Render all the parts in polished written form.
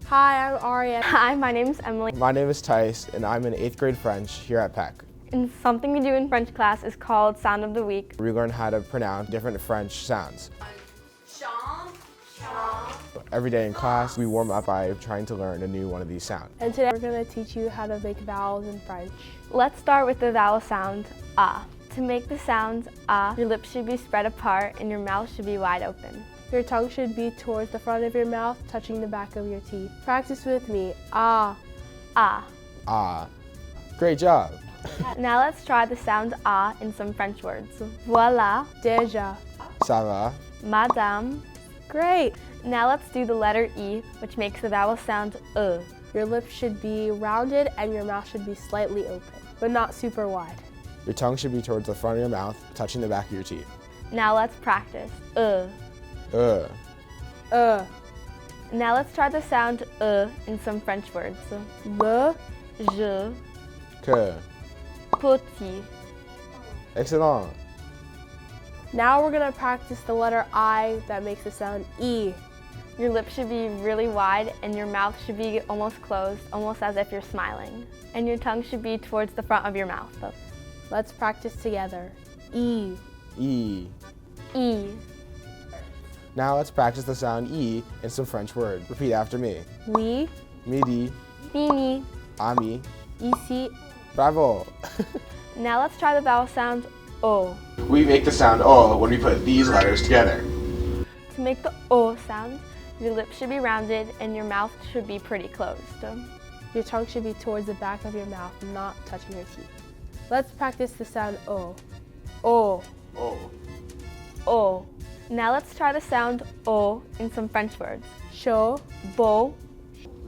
Hi, I'm Aria. Hi, my name is Emily. My name is Thijs, and I'm in 8th grade French here at Peck. And something we do in French class is called Sound of the Week. We learn how to pronounce different French sounds. Every day in class, we warm up by trying to learn a new one of these sounds. And today we're going to teach you how to make vowels in French. Let's start with the vowel sound ah. To make the sound ah, your lips should be spread apart and your mouth should be wide open. Your tongue should be towards the front of your mouth, touching the back of your teeth. Practice with me. Ah. Ah. Ah. Great job. Now let's try the sound ah in some French words. Voilà, Déjà. Ça va? madame. Great. Now let's do the letter E, which makes the vowel sound Your lips should be rounded and your mouth should be slightly open, but not super wide. Your tongue should be towards the front of your mouth, touching the back of your teeth. Now let's practice. Now let's try the sound in some French words. Le. Je, Que. petit. Excellent. Now we're going to practice the letter I that makes the sound E. Your lips should be really wide and your mouth should be almost closed, almost as if you're smiling. And your tongue should be towards the front of your mouth. Let's practice together. E. E. E. Now let's practice the sound E in some French words. Repeat after me. Oui. Midi. Fini. Ami. Ici. Bravo. Now let's try the vowel sound O. We make the sound O when we put these letters together. To make the O sound, your lips should be rounded and your mouth should be pretty closed. Your tongue should be towards the back of your mouth, not touching your teeth. Let's practice the sound O. O. O. O. Now let's try the sound O in some French words. Chaud. Beau.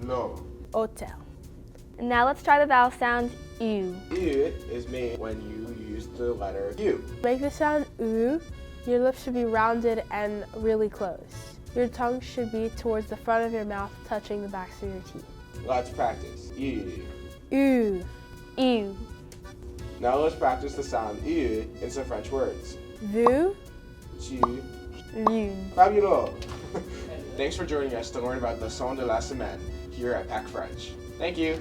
Lo. Hotel. And now let's try the vowel sound U. U is made when you use the letter U. Make the sound U. Your lips should be rounded and really closed. Your tongue should be towards the front of your mouth, touching the backs of your teeth. Let's practice. U. U. U. Now let's practice the sound U in some French words. Vu. Tu. Lune. Fabuleux. Thanks for joining us to learn about the son de la semaine here at Peck French. Thank you.